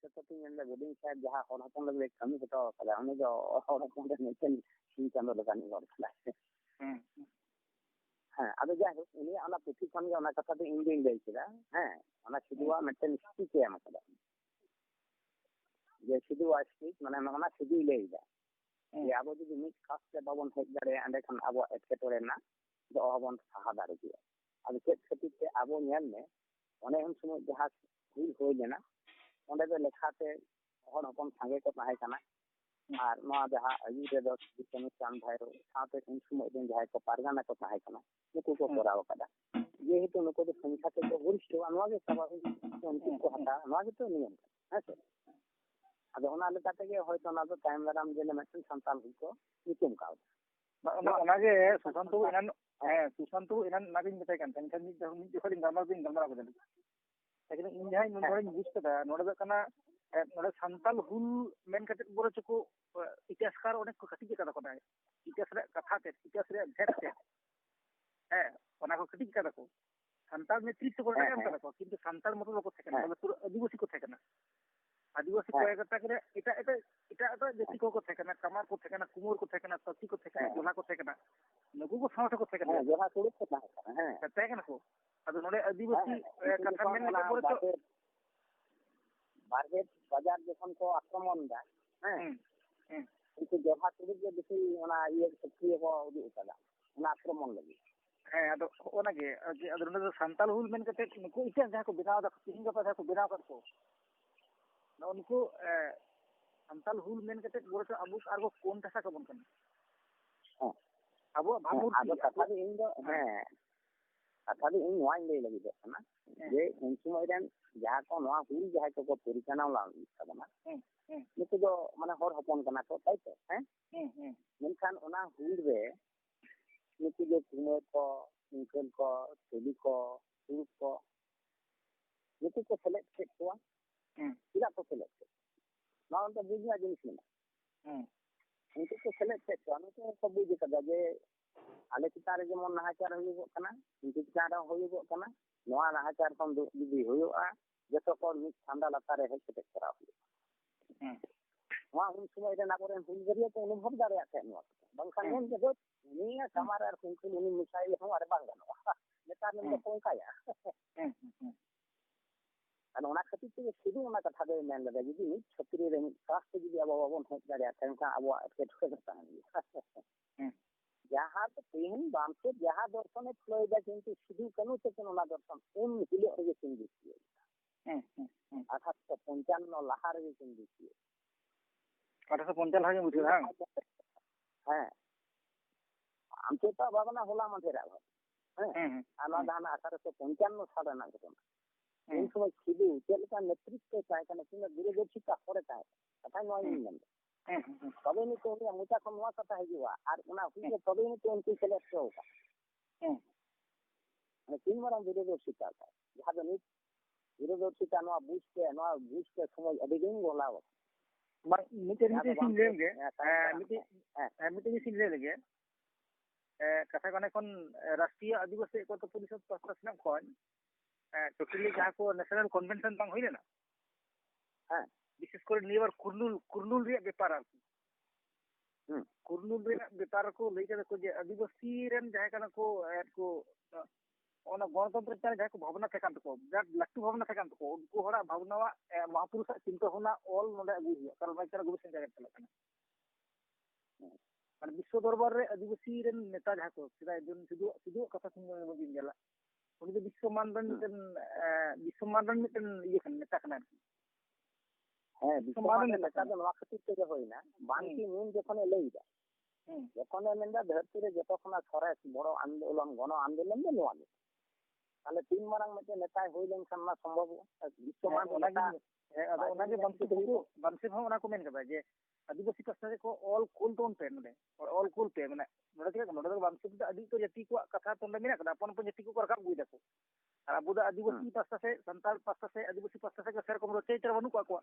ᱵᱷᱚᱵᱤᱥᱥᱚᱛᱤᱧ ᱢᱮᱱᱫᱟ ᱜᱩᱰᱤᱧ ᱥᱟহেᱵ ᱡᱟᱦᱟᱸ ᱦᱚᱲ ᱦᱚᱯᱚᱱ ᱞᱟᱹᱜᱤᱫ ᱠᱟᱹᱢᱤ ᱦᱚᱴᱚ ᱠᱟᱫᱟ ᱩᱱᱤ ᱫᱚ ᱦᱚᱲ ᱦᱚᱯᱚᱱ ᱨᱮ ᱢᱤᱫᱴᱮᱱ ᱥᱤᱧ ᱪᱟᱸᱫᱳ ᱞᱮᱠᱟᱱᱤᱡ ᱦᱚᱲ ᱠᱟᱱᱟᱭ᱾ ᱦᱮᱸ ᱟᱫᱚ ᱡᱟᱭᱦᱳᱠ ᱩᱱᱤᱭᱟᱜ ᱚᱱᱟ ᱯᱩᱛᱷᱤ ᱠᱷᱚᱱᱜᱮ ᱚᱱᱟ ᱠᱟᱛᱷᱟ ᱫᱚ ᱤᱧ ᱫᱩᱧ ᱞᱟᱹᱭ ᱠᱮᱫᱟ᱾ ᱦᱮᱸ ᱚᱱᱟ ᱥᱤᱫᱩᱣᱟᱜ ᱢᱤᱫᱴᱮᱱ ᱥᱯᱤᱪ ᱮ ᱮᱢ ᱟᱠᱟᱫᱟ ᱡᱮ ᱥᱤᱫᱩᱣᱟᱜ ᱥᱯᱤᱪ ᱢᱟᱱে ᱚᱱᱟ ᱥᱤᱫᱩᱭ ᱞᱟᱹᱭᱫᱟ ᱡᱮ ᱟᱵᱚ ᱡᱩᱫᱤ ᱢᱤᱫ ᱠᱟᱥᱛᱮ ᱵᱟᱵᱚᱱ ᱦᱮᱡ ᱫᱟᱲᱮᱭᱟᱜᱼᱟ ᱮᱸᱰᱮᱠᱷᱟᱱ ᱟᱵᱚᱣᱟᱜ ᱮᱴᱠᱮᱴᱚᱬᱮ ᱨᱮᱱᱟᱜ ᱫᱚ ᱚᱦᱚᱵᱚᱱ ᱥᱟᱦᱟ ᱫᱟᱲᱮ ᱠᱮᱭᱟ᱾ ᱟᱫᱚ ᱪᱮᱫ ᱠᱷᱟᱹᱛᱤᱨ ᱛᱮ ᱟᱵᱚ ᱧᱮᱞ ᱢᱮ ᱚᱱᱮ ᱩᱱ ᱥᱚᱢᱚᱭ ᱡᱟᱦᱟᱸ ᱦᱩᱭ ᱦᱩᱭ ᱞᱮᱱᱟ ᱚᱸᱰᱮ ᱫᱚ ᱞᱮᱠᱷᱟᱛᱮ ᱦᱚᱲ ᱦᱚᱯᱚᱱ ᱥᱟᱸᱜᱮ ᱠᱚ ᱛᱟᱦᱮᱸ ᱠᱟᱱᱟ ᱟᱨ ᱱᱚᱣᱟ ᱡᱟᱦᱟᱸ ᱟᱹᱭᱩᱨ ᱨᱮᱫᱚ ᱥᱤᱫᱩ ᱪᱟᱸᱫᱽ ᱵᱷᱟᱭᱨᱳ ᱥᱟᱶᱛᱮ ᱩᱱ ᱥᱚᱢᱚᱭ ᱨᱮᱱ ᱡᱟᱦᱟᱸᱭ ᱠᱚ ᱯᱟᱨᱜᱟᱱᱟ ᱠᱚ ᱛᱟᱦᱮᱸ ᱠᱟᱱᱟ ᱱᱩᱠᱩ ᱠᱚ ᱠᱚᱨᱟᱣ ᱟᱠᱟᱫᱟ ᱡᱮᱦᱮᱛᱩ ᱱᱩᱠᱩ ᱫᱚ ᱥᱚᱝখ্যᱟ ᱛᱮᱠᱚ ᱜᱚᱨᱤষ্ঠᱚ ᱱᱚᱣᱟ ᱜᱮ ᱥᱟᱵᱷᱟᱵᱤᱠ ᱩᱱᱠᱩ ᱠᱚ ᱦᱟᱛᱟᱣᱟ ᱱᱚᱣᱟ ᱜᱮᱛᱚ ᱱᱤᱭᱚᱢ ᱠᱟᱱᱟ ᱦᱮᱸᱥᱮ᱾ ᱟᱫᱚ ᱚᱱᱟ ᱞᱮᱠᱟ ᱛᱮᱜᱮ ᱦᱚᱭᱛᱳ ᱚᱱᱟ ᱫᱚ ᱛᱟᱭᱚᱢ ᱫᱟᱨᱟᱢ ᱡᱮᱱᱚ ᱢᱤᱫᱴᱮᱱ ᱥᱟᱱᱛᱟᱲ ᱦᱩᱞ ᱠᱚ ᱧᱩᱛᱩᱢ ᱠᱟᱣᱫᱟ᱾ ᱚᱱᱟᱜᱮ ᱥᱩᱥᱟᱱᱛᱚ ᱥᱩᱥᱟᱱᱛᱚ ᱮᱱᱟᱱ ᱚᱱᱟᱜᱤᱧ ᱢᱮᱛᱟᱭ ᱠᱟᱱ ᱛᱟᱦᱮᱸ ᱢᱤᱫ ᱡᱚᱠᱷᱚᱱ ᱜᱟᱞᱢᱟᱨᱟᱣ ᱠᱮᱫᱟ ᱞᱮᱠᱤᱱ ᱤᱧ ᱡᱟᱦᱟᱸ ᱱᱚᱰᱮᱧ ᱵᱩᱡ ᱠᱮᱫᱟ ᱱᱚᱰᱮ ᱫᱚ ᱠᱟᱱᱟ ᱱᱚᱰᱮ ᱥᱟᱱᱛᱟᱞ ᱦᱩᱞ ᱢᱮᱱ ᱠᱟᱛᱮ ᱵᱚᱨᱚ ᱪᱚᱠᱚ ᱤᱛᱤᱦᱟᱥᱠᱟᱨ ᱚনেক ᱠᱚ ᱠᱟᱹᱴᱤᱡ ᱟᱠᱟᱫᱟ ᱠᱚ ᱤᱛᱤᱦᱟᱥ ᱨᱮᱭᱟᱜ ᱠᱟᱛᱷᱟ ᱛᱮ ᱤᱛᱤᱦᱟᱥ ᱨᱮᱭᱟᱜ ᱵᱷᱮᱫ ᱛᱮ ᱦᱮᱸ ᱚᱱᱟ ᱠᱚ ᱠᱟᱹᱴᱤᱡ ᱟᱠᱟᱫᱟ ᱠᱚ ᱥᱟᱱᱛᱟᱲ ᱱᱮᱛᱨᱤᱛᱵ ᱠᱚ ᱮᱢ ᱠᱟᱫᱟ ᱠᱚ ᱠᱤᱱᱛᱩ ᱥᱟᱱᱛᱟᱲ ᱢᱚᱛᱚ ᱵᱟᱠᱚ ᱛᱟᱦᱮᱸ ᱠᱟᱱᱟ ᱯᱩᱨᱟᱹ ᱟᱹᱫᱤᱵᱟᱹᱥᱤ ᱠᱚ ᱛᱟᱦᱮᱸ ᱠᱟᱱᱟ᱾ आदिवासी को एट जाति को कमार को कुमोर को तसी को जोला को नुकू को साथ को को अदो नोडे आदिवासी कथा मेन लेके तो बारगेट बाजार जखन को आक्रमण दा हैं उनको जोहा तुड़ी के बेसी ओना ये सक्रिय को उदु उकादा ओना आक्रमण लगी हैं अदो ओना गे अदो नोडे संताल हुल मेन कते नुकू इतिहास जहां को बनाव दा तिहिं गपा जहां को बनाव कर को उनको संताल हुल मेन कते बोरस अबु आरो कोन तसा कबन कन अबु भावमूर्ति आदो कथा दे इन दो हैं कथा दे इन नोआ ले लगी दे ना जे उन समय रेन जहां को नोआ हुल जहां को परिचालना ला कदमा नुकु दो माने हर हपन कना को ताई तो हैं मेनखान ओना हुल रे नुकु जो कुमोर को इंकल को तेली को सुरुप को नुकु को सेलेक्ट के को tidak ko select na on to business jenis ni untuk ko select ko anu ko buji kada je ale kita re jemon nahachar huyugok kana untuk kita ra huyugok kana noa nahachar kon judi huyuga joto ko mid thanda latare hej kete kora huyu noa un sumoy re naboren hulgariya to anubhav dareya ta noa bangkhan men je do niya samar ar kunkul uni misail ho are bang gano netar men ko kaya ᱚᱱᱟ ᱠᱷᱟᱹᱛᱤᱨ ᱛᱮ ᱥᱤᱫᱩ ᱚᱱᱟ ᱠᱟᱛᱷᱟ ᱫᱚᱭ ᱢᱮᱱ ᱞᱮᱫᱟ ᱡᱩᱫᱤ ᱢᱤᱫ ᱪᱷᱟᱹᱛᱨᱤ ᱨᱮ ᱢᱤᱫ ᱠᱟᱥᱛᱮ ᱡᱩᱫᱤ ᱟᱵᱚ ᱵᱟᱵᱚᱱ ᱦᱮᱡ ᱫᱟᱲᱮᱭᱟᱜ ᱠᱷᱟᱱ ᱟᱵᱚᱣᱟᱜ ᱮᱴᱠᱮᱴᱚᱬᱮ ᱛᱟᱦᱮᱱ ᱜᱮᱭᱟ ᱡᱟᱦᱟᱸ ᱛᱮᱦᱮᱧ ᱵᱟᱢᱥᱮᱫ ᱡᱟᱦᱟᱸ ᱫᱚᱨশনে ᱯᱷᱞᱚᱭᱮᱫᱟ ᱠᱤᱱᱛᱩ ᱥᱤᱫᱩ ᱠᱟᱹᱱᱩ ᱛᱮᱠᱤᱱ ᱚᱱᱟ ᱫᱚᱨশन ᱩᱱ ᱦᱤᱞᱳᱜ ᱨᱮᱜᱮ ᱠᱤᱱ ᱫᱤᱥᱤᱭᱟ 1855 ᱞᱟᱦᱟ ᱨᱮᱜᱮ ᱠᱤᱱ ᱫᱤᱥᱤᱭᱟ 1855 ᱞᱟᱦᱟ ᱜᱮ ᱵᱩᱡᱷᱟᱹᱣ ᱦᱟं ᱦᱮᱸ ᱟᱢ ᱪᱮᱫ ᱵᱟᱵᱟᱱᱟ ᱦᱚᱞᱟ ᱢᱟᱫᱷᱮᱨᱟᱜ ᱦᱮᱸ ᱟᱨ ᱱᱚᱣᱟ ᱡᱟᱦᱟᱸ 1855 ᱥᱟᱞ ᱨᱮᱱᱟᱜ ᱜᱷᱚᱴᱚᱱᱟ ᱩᱱ ᱥᱚᱢᱚᱭ ᱥᱤᱫᱩ ᱪᱮᱫ ᱞᱮᱠᱟ ᱱᱮᱛᱨᱤᱛᱵ ᱛᱟᱦᱮᱸ ᱠᱟᱱᱟ ᱛᱤᱱᱟᱹᱜ ᱫᱩᱨᱚᱫᱚᱨশᱤᱛᱟ ᱦᱚᱲᱮ ᱛᱟᱦᱮᱸ ᱠᱟᱛᱷᱟ ᱱᱚᱣᱟ ᱤᱧ ᱢᱮᱱᱫᱟ ᱛᱚᱵᱮ ᱱᱤᱛᱚᱜ ᱩᱱᱤᱭᱟᱜ ᱢᱚᱪᱟ ᱠᱷᱚᱱ ᱱᱚᱣᱟ ᱠᱟᱛᱷᱟ ᱦᱤᱡᱩᱜᱼᱟ ᱟᱨ ᱚᱱᱟ ᱦᱩᱭ ᱛᱚᱵᱮ ᱱᱤᱛᱚᱜ ᱩᱱᱠᱩ ᱥᱮᱞᱮᱫ ᱦᱚᱪᱚ ᱟᱠᱟᱫ ᱛᱤᱱ ᱢᱟᱨᱟᱝ ᱫᱩᱨᱚᱫᱚᱨশᱤᱛᱟ ᱡᱟᱦᱟᱸ ᱫᱚ ᱱᱤᱛ ᱫᱩᱨᱚᱫᱚᱨশᱤᱛᱟ ᱱᱚᱣᱟ ᱵᱩᱡᱽᱛᱮ ᱥᱚᱢᱚᱭ ᱟᱹᱰᱤ ᱫᱤᱱ ᱜᱚᱞᱟᱣ मिटे लगे लगे कथा कने कोन राष्ट्रीय आदिवासी एकता परिषद पास्ता सेना खन टोटली जहां को नेशनल कन्वेंशन बांग होइले ना हां विशेष कर नियर कुरनुल रे व्यापार आरकी कुरनुल रे व्यापार को लेके को जे आदिवासी रेन जहां कना को ओना गणतंत्र चाहे जहां को भावना थेकान को बिराट लाटू भावना थेकान को उनको हड़ा भावना महापुरुष चिंता होना ऑल नोडे अगु हुआ कारण माइकरा गुबसेन जगह चला कना और विश्व दरबार रे आदिवासी रेन नेता जहां को सिदा जन सिदु कथा सुन बगिन गेला उनी दो विश्वमान मिटन ये कन नेता कना ᱦᱮᱸ ᱵᱤᱥᱚᱢᱟᱱ ᱞᱮᱠᱟ ᱫᱚ ᱱᱚᱣᱟ ᱠᱷᱟᱹᱛᱤᱨ ᱛᱮᱜᱮ ᱦᱩᱭᱱᱟ ᱵᱟᱝᱠᱤ ᱢᱩᱱ ᱡᱚᱠᱷᱚᱱᱮ ᱞᱟᱹᱭᱫᱟ ᱡᱚᱠᱷᱚᱱᱮ ᱢᱮᱱᱫᱟ ᱫᱷᱟᱹᱨᱛᱤ ᱨᱮ ᱡᱚᱛᱚ ᱠᱷᱚᱱᱟᱜ ᱥᱚᱨᱮᱥ ᱵᱚᱲᱚ ᱟᱱᱫᱳᱞᱚᱱ ᱜᱚᱱ ᱟᱱᱫᱳᱞᱚᱱ ᱫᱚ ᱱᱚᱣᱟ ᱜᱮ ᱛᱟᱦᱞᱮ ᱛᱤᱱ ᱢᱟᱨᱟᱝ ᱢᱤᱫᱴᱮᱱ ᱱᱮᱛᱟᱭ ᱦᱩᱭ ᱞᱮᱱᱠᱷᱟᱱ ᱚᱱᱟ ᱥᱚᱢᱵᱷᱚᱵᱚᱜᱼᱟ ᱵᱤᱥᱚᱢᱟᱱ ᱚᱱᱟᱜᱮ ᱟᱫᱚ ᱚᱱᱟᱜᱮ ᱵᱟᱢᱥᱮ ᱦᱚᱸ ᱚᱱᱟ ᱠᱚ ᱢᱮᱱ ᱠᱟᱫᱟ ᱡᱮ ᱟᱹᱫᱤᱵᱟᱹᱥᱤ ᱯᱟᱥᱴᱟ ᱨᱮᱠᱚ ᱚᱞ ᱠᱩᱞ ᱛᱚᱱ ᱯᱮ ᱱᱚᱰᱮ ᱚᱞ ᱠᱩᱞ ᱯᱮ ᱢᱟᱱᱮ ᱱᱚᱰᱮ ᱫᱚ ᱵᱟᱢᱥᱮ ᱫᱚ ᱟᱹᱰᱤ ᱩᱛᱟᱹᱨ ᱡᱟᱹᱛᱤ ᱠᱚᱣᱟᱜ ᱠᱟᱛᱷᱟ ᱛᱚ ᱚᱸᱰᱮ ᱢᱮᱱᱟᱜ ᱠᱟᱫᱟ ᱟᱯᱚᱱ ᱡᱟᱹᱛᱤ ᱠᱚ ᱨᱟᱠᱟᱵ ᱟᱹᱜᱩᱭ ᱫᱟᱠᱚ ᱟᱨ ᱟᱵᱚ ᱫᱚ ᱟᱹᱫᱤᱵᱟᱹᱥᱤ ᱯᱟᱥᱴᱟ ᱥᱮ ᱥᱟᱱᱛᱟᱲ ᱯᱟᱥᱴᱟ ᱥᱮ ᱟᱹᱫᱤᱵᱟᱹᱥᱤ ᱯᱟᱥᱴᱟ ᱥᱮ ᱥᱮᱨᱚᱠᱚᱢ ᱨᱚᱪᱭᱤᱛᱟᱨ ᱵᱟᱹᱱᱩᱜ ᱠᱚᱣᱟ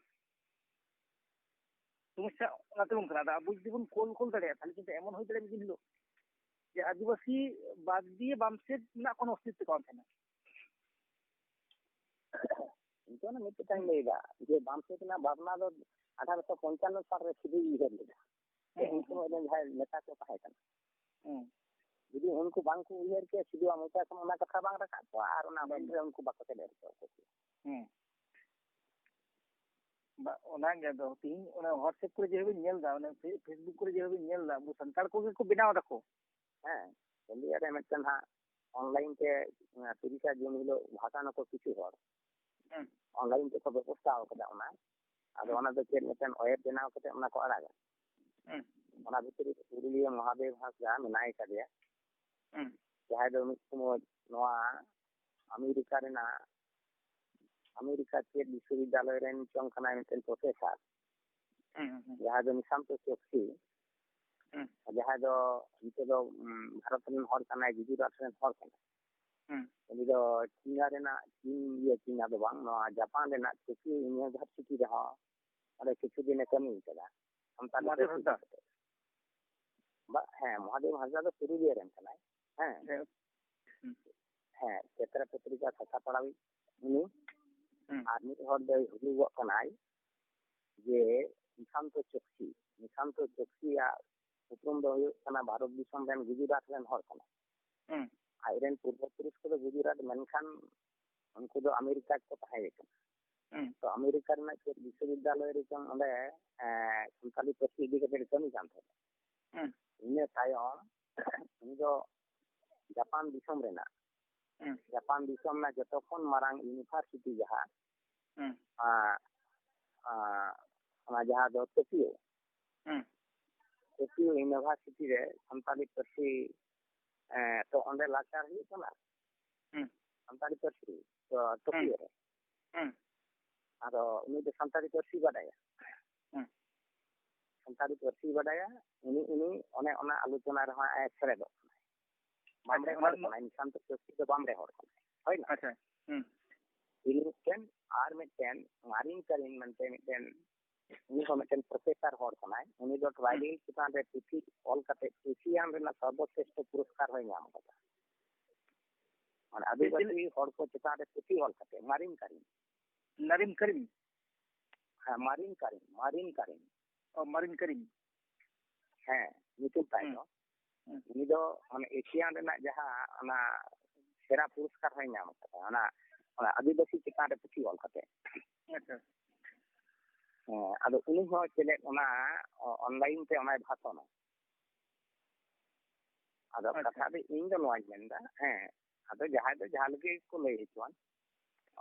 समस्या ᱚᱱᱟᱛᱮᱵᱚᱱ ᱠᱟᱱᱟ ᱟᱵᱚ ᱡᱩᱫᱤ ᱵᱚᱱ ᱠᱳᱞ ᱫᱟᱲᱮᱭᱟᱜᱼᱟ ᱛᱟᱦᱞᱮ ᱠᱤᱱᱛᱩ ᱮᱢᱚᱱ ᱦᱩᱭ ᱫᱟᱲᱮᱭᱟᱜᱼᱟ ᱢᱤᱫ ᱦᱤᱞᱳᱜ ᱡᱮ ᱟᱹᱫᱤᱵᱟᱹᱥᱤ ᱵᱟᱫ ᱫᱤᱭᱮ ᱵᱟᱢᱥᱮᱫ ᱨᱮᱱᱟᱜ কোনো অস্তিত্ব ᱵᱟᱝ ᱛᱟᱦᱮᱱᱟ ᱤᱧ ᱚᱱᱟ ᱢᱤᱫ ᱠᱟᱛᱷᱟᱧ ᱞᱟᱹᱭᱫᱟ ᱡᱮ ᱵᱟᱢᱥᱮᱫ ᱨᱮᱱᱟᱜ ᱵᱷᱟᱵᱽᱱᱟ ᱫᱚ 1855 ᱥᱟᱞᱨᱮ ᱥᱩᱫᱩ ᱩᱭᱦᱟᱹᱨ ᱞᱮᱫᱟ ᱩᱱ ᱥᱚᱢᱚᱭ ᱨᱮᱱ ᱡᱟᱦᱟᱸᱭ नेता ᱠᱚ ᱛᱟᱦᱮᱸ ᱠᱟᱱᱟ ᱡᱩᱫᱤ ᱩᱱᱠᱩ ᱵᱟᱝᱠᱚ ᱩᱭᱦᱟᱹᱨ ᱠᱮᱭᱟ ᱥᱩᱫᱩ ᱢᱚᱪᱟ ᱠᱷᱚᱱ ᱚᱱᱟ ᱠᱟᱛᱷᱟ ᱵᱟᱝ ᱨᱟᱠᱟᱵ ᱠᱚᱜᱼᱟ ᱟᱨ ᱚᱱᱟ ᱵᱟᱝᱨᱮ ᱩᱱᱠᱩ ᱵᱟᱠᱚ ᱥᱮᱞᱮᱫ ᱦᱚᱪᱚ ᱠᱚᱣᱟ ᱚᱱᱟᱜᱮ ᱟᱫᱚ ᱛᱤᱦᱤᱧ ᱚᱱᱟ ᱦᱚᱣᱟᱴᱥᱮᱯ ᱠᱚᱨᱮ ᱡᱮᱵᱤᱱ ᱧᱮᱞᱫᱟ ᱚᱱᱟ ᱯᱷᱮᱥᱵᱩᱠ ᱠᱚᱨᱮ ᱡᱮᱵᱤᱱ ᱧᱮᱞᱫᱟ ᱟᱵᱚ ᱥᱟᱱᱛᱟᱲ ᱠᱚᱜᱮ ᱠᱚ ᱵᱮᱱᱟᱣ ᱫᱟᱠᱚ ᱪᱚᱱᱰᱤᱜᱚᱲ ᱨᱮ ᱢᱤᱫᱴᱮᱱ ᱦᱟᱸᱜ ᱚᱱᱞᱟᱭᱤᱱ ᱛᱮ 30 ᱡᱩᱱ ᱦᱤᱞᱳᱜ ᱵᱷᱟᱥᱟᱱ ᱟᱠᱚ ᱠᱤᱪᱷᱩ ᱦᱚᱲ ᱚᱱᱞᱟᱭᱤᱱ ᱛᱮᱠᱚ ᱵᱮᱵᱚᱥᱛᱷᱟ ᱟᱠᱟᱫᱟ ᱚᱱᱟ ᱟᱫᱚ ᱚᱱᱟ ᱫᱚ ᱪᱮᱫ ᱢᱤᱫᱴᱮᱱ ᱳᱭᱮᱵ ᱵᱮᱱᱟᱣ ᱠᱟᱛᱮ ᱚᱱᱟ ᱠᱚ ᱟᱲᱟᱜᱟ ᱚᱱᱟ ᱵᱷᱤᱛᱨᱤ ᱯᱩᱨᱩᱞᱤᱭᱟᱹ ᱢᱚᱦᱟᱫᱮᱵ ᱦᱟᱸᱥᱫᱟ ᱢᱮᱱᱟᱭ ᱠᱟᱫᱮᱭᱟ ᱡᱟᱦᱟᱸᱭ ᱫᱚ ᱢᱤᱫ ᱥᱚᱢᱚᱭ ᱱᱚᱣᱟ ᱟᱢᱮᱨᱤᱠᱟ ᱪᱮᱫ ᱵᱤᱥᱥᱚᱵᱤᱫᱽᱫᱟᱞᱚᱭ ᱨᱮᱱ ᱪᱚᱝ ᱠᱟᱱᱟᱭ ᱢᱤᱫᱴᱮᱱ ᱯᱨᱚফᱮᱥᱟᱨ ᱡᱟᱦᱟᱸᱭ ᱫᱚ ᱱᱤᱥᱟᱱᱛᱚ ᱪᱚᱠᱥᱤ ᱡᱟᱦᱟᱸᱭ ᱫᱚ ᱱᱤᱛᱚᱜ ᱫᱚ ᱵᱷᱟᱨᱚᱛ ᱨᱮᱱ ᱦᱚᱲ ᱠᱟᱱᱟᱭ ᱜᱩᱡᱽᱨᱟᱴ ᱨᱮᱱ ᱦᱚᱲ ᱠᱟᱱᱟᱭ ᱩᱱᱤ ᱫᱚ ᱪᱤᱱᱟ ᱫᱚ ᱵᱟᱝ ᱱᱚᱣᱟ ᱡᱟᱯᱟᱱ ᱨᱮᱱᱟᱜ ᱴᱳᱠᱤᱭᱳ ᱤᱭᱩᱱᱤᱵᱷᱟᱨᱥᱤᱴᱤ ᱨᱮᱦᱚᱸ ᱚᱸᱰᱮ ᱠᱤᱪᱷᱩ ᱫᱤᱱᱮ ᱠᱟᱹᱢᱤ ᱠᱟᱫᱟ ᱢᱚᱦᱟᱫᱮᱵ ᱦᱟᱸᱥᱫᱟ ᱫᱚ ᱯᱩᱨᱩᱞᱤᱭᱟᱹ ᱨᱮᱱ ᱠᱟᱱᱟᱭ ᱪᱮᱛᱨᱟ ᱯᱚᱛᱨᱤᱠᱟ ᱪᱷᱟᱯᱟ ᱯᱟᱲᱟᱣᱤᱡ ᱩᱱᱤ ᱟᱨ ᱢᱤᱫ ᱦᱚᱲ ᱫᱚᱭ ᱦᱩᱫᱩᱜᱚᱜ ᱠᱟᱱᱟᱭ ᱡᱮ ᱱᱤᱥᱟᱱᱛᱚ ᱪᱚᱠᱥᱤᱭᱟᱜ ᱩᱯᱨᱩᱢ ᱫᱚ ᱦᱩᱭᱩᱜ ᱠᱟᱱᱟ ᱵᱷᱟᱨᱚᱛ ᱫᱤᱥᱚᱢ ᱨᱮᱱ ᱜᱩᱡᱽᱨᱟᱴ ᱨᱮᱱ ᱦᱚᱲ ᱠᱟᱱᱟ ᱟᱡᱨᱮᱱ ᱯᱩᱨᱵᱚ ᱯᱩᱨᱩᱥ ᱠᱚᱫᱚ ᱜᱩᱡᱽᱨᱟᱴ ᱢᱮᱱᱠᱷᱟᱱ ᱩᱱᱠᱩ ᱫᱚ ᱟᱢᱮᱨᱤᱠᱟ ᱠᱚ ᱛᱟᱦᱮᱸ ᱠᱟᱱᱟ ᱛᱚ ᱟᱢᱮᱨᱤᱠᱟ ᱨᱮᱱᱟᱜ ᱪᱮᱫ ᱵᱤᱥᱥᱚᱵᱤᱫᱽᱫᱟᱞᱚᱭ ᱨᱮ ᱪᱚᱝ ᱚᱸᱰᱮ ᱥᱟᱱᱛᱟᱞᱤ ᱯᱟᱹᱨᱥᱤ ᱤᱫᱤ ᱠᱟᱛᱮ ᱠᱟᱹᱢᱤ ᱠᱟᱱ ᱛᱟᱦᱮᱸᱱᱟ ᱤᱱᱟᱹ ᱛᱟᱭᱚᱢ ᱩᱱᱤ ᱫᱚ ᱡᱟᱯᱟᱱ ᱫᱤᱥᱚᱢ ᱨᱮᱱᱟᱜ ᱡᱚᱛᱚ ᱠᱷᱚᱱ ᱢᱟᱨᱟᱝ ᱤᱭᱩᱱᱤᱵᱷᱟᱨᱥᱤᱴᱤ ᱡᱟᱦᱟᱸ ᱚᱱᱟ ᱡᱟᱦᱟᱸ ᱫᱚ ᱴᱳᱠᱤᱭᱳ ᱤᱭᱩᱱᱤᱵᱷᱟᱨᱥᱤᱴᱤ ᱨᱮ ᱥᱟᱱᱛᱟᱞᱤ ᱯᱟᱹᱨᱥᱤ ᱛᱚ ᱚᱸᱰᱮ ᱞᱟᱠᱪᱟᱨ ᱦᱩᱭᱩᱜ ᱠᱟᱱᱟ ᱥᱟᱱᱛᱟᱲᱤ ᱯᱟᱹᱨᱥᱤ ᱛᱚ ᱴᱳᱠᱤᱭᱳ ᱨᱮ ᱟᱫᱚ ᱩᱱᱤ ᱫᱚ ᱥᱟᱱᱛᱟᱲᱤ ᱯᱟᱹᱨᱥᱤ ᱵᱟᱰᱟᱭᱟ ᱩᱱᱤ ᱚᱱᱮ ᱚᱱᱟ ᱟᱞᱳᱪᱚᱱᱟ ᱨᱮᱦᱚᱸ ᱥᱮᱞᱮᱫᱚᱜ ᱠᱟᱱᱟᱭ ᱵᱟᱢᱨᱮ ᱦᱚᱲ ᱠᱟᱱᱟᱭ ᱱᱤᱥᱟᱱᱛᱚ ᱪᱚᱠᱥᱤ ᱫᱚ ᱵᱟᱢᱨᱮ ᱦᱚᱲ ᱠᱟᱱᱟᱭ ᱦᱳᱭ ᱱᱟ ᱤᱱᱟᱹ ᱢᱤᱫᱴᱮᱱ ᱟᱨ ᱢᱤᱫᱴᱮᱱ ᱢᱟᱨᱤᱱ ᱠᱟᱨᱤᱱ ᱢᱮᱱᱛᱮ ᱢᱤᱫᱴᱮᱱ ᱩᱱᱤ ᱦᱚᱸ ᱢᱤᱫᱴᱮᱱ ᱯᱨᱚফᱮᱥᱟᱨ ᱦᱚᱲ ᱠᱟᱱᱟᱭ ᱩᱱᱤ ᱫᱚ ᱴᱨᱟᱭᱵᱮᱞ ᱪᱮᱛᱟᱱ ᱨᱮ ᱯᱩᱛᱷᱤ ᱚᱞ ᱠᱟᱛᱮ ᱮᱥᱤᱭᱟᱱ ᱨᱮᱱᱟᱜ ᱥᱚᱨᱵᱚᱥᱨᱮᱥᱴᱷᱚ ᱯᱩᱨᱚᱥᱠᱟᱨ ᱦᱚᱸᱭ ᱧᱟᱢ ᱠᱟᱫᱟ ᱢᱟᱱᱮ ᱟᱹᱫᱤᱵᱟᱹᱥᱤ ᱦᱚᱲ ᱠᱚ ᱪᱮᱛᱟᱱ ᱨᱮ ᱯᱩᱛᱷᱤ ᱚᱞ ᱠᱟᱛᱮ ᱢᱟᱨᱤᱱ ᱠᱟᱨᱤᱱ ᱧᱩᱛᱩᱢ ᱛᱟᱭ ᱫᱚ ᱩᱱᱤ ᱫᱚ ᱢᱟᱱᱮ ᱮᱥᱤᱭᱟᱱ ᱨᱮᱱᱟᱜ ᱡᱟᱦᱟᱸ ᱚᱱᱟ ᱥᱮরা ᱯᱩᱨᱚᱥᱠᱟর ᱦᱚᱸᱭ ᱧᱟᱢ ᱠᱟᱫᱟ ᱚᱱᱟ ᱟᱹᱫᱤᱵᱟᱹᱥᱤ ᱪᱮᱛᱟᱱ ᱨᱮ ᱯᱩᱛᱷᱤ ᱚᱞ ᱠᱟᱛᱮ ᱟᱫᱚ ᱩᱱᱤ ᱦᱚᱸ ᱪᱮᱞᱮᱫ ᱚᱱᱟ ᱚᱱᱞᱟᱭᱤᱱ ᱛᱮ ᱚᱱᱟᱭ ᱵᱷᱟᱥᱚᱱᱟ ᱟᱫᱚ ᱠᱟᱛᱷᱟ ᱫᱚ ᱤᱧ ᱫᱚ ᱱᱚᱣᱟᱧ ᱢᱮᱱᱫᱟ ᱟᱫᱚ ᱡᱟᱦᱟᱸᱭ ᱫᱚ ᱡᱟᱦᱟᱸ ᱞᱟᱹᱜᱤᱫ ᱠᱚ ᱞᱟᱹᱭ ᱦᱚᱪᱚᱣᱟᱱ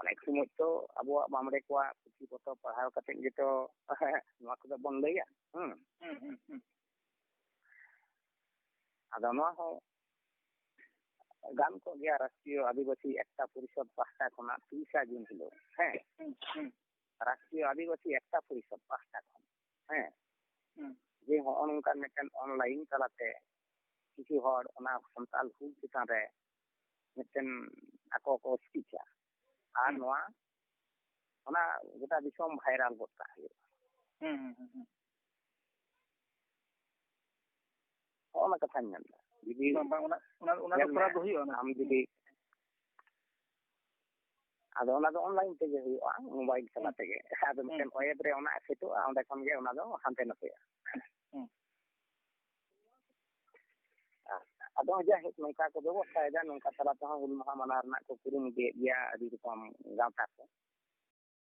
অনেক সময় তো আবহাওয়া বামড়ে কোয়া পুঁথি পত্র পড়াও কাতে যেতো নয়া কদো বন লইয়া আদো নয়া হো গান কো গিয়া রাষ্ট্রীয় আদিবাসী একটা পরিষদ পাঁচটা খনা 30 জুন হলো রাষ্ট্রীয় আদিবাসী একটা পরিষদ পাঁচটা খন যে অনকার মেটেন অনলাইন চালাতে কিছু হড় ওনা সন্তাল হুল চিতান রে মেটেন আকো কো স্পিচা আর নয়া ওনা গোটা দিশম ভাইরাল গোটা ওনা কথা নিন্দা যদি ওনা তো পুরা দহি ওনা আম যদি ᱟᱫᱚ ᱚᱱᱟ ᱫᱚ ᱚᱱᱞᱟᱭᱤᱱ ᱛᱮᱜᱮ ᱦᱩᱭᱩᱜᱼᱟ ᱢᱳᱵᱟᱭᱤᱞ ᱪᱟᱞᱟ ᱛᱮᱜᱮ ᱟᱫᱚ ᱢᱤᱫᱴᱮᱱ ᱳᱭᱮᱵ ᱨᱮ ᱚᱱᱟ ᱥᱮᱴᱚᱜᱼᱟ ᱚᱸᱰᱮ ᱠᱷᱚᱱ ᱜᱮ ᱚᱱᱟ ᱫᱚ ᱦᱟᱱᱛᱮ ᱱᱟᱛᱮᱜᱼᱟ ᱟᱫᱚ ᱡᱟᱭᱦᱳᱠ ᱱᱚᱝᱠᱟ ᱠᱚ ᱵᱮᱵᱚᱥᱛᱷᱟᱭᱮᱫᱟ ᱱᱚᱝᱠᱟ ᱛᱟᱞᱟ ᱛᱮᱦᱚᱸ ᱦᱩᱞ ᱢᱟᱦᱟ ᱢᱟᱱᱟᱣ ᱨᱮᱱᱟᱜ ᱠᱚ ᱠᱩᱨᱩᱢᱩᱴᱩᱭᱮᱫ ᱜᱮᱭᱟ ᱟᱹᱰᱤ ᱨᱚᱠᱚᱢ ᱜᱟᱶᱛᱟ ᱠᱚ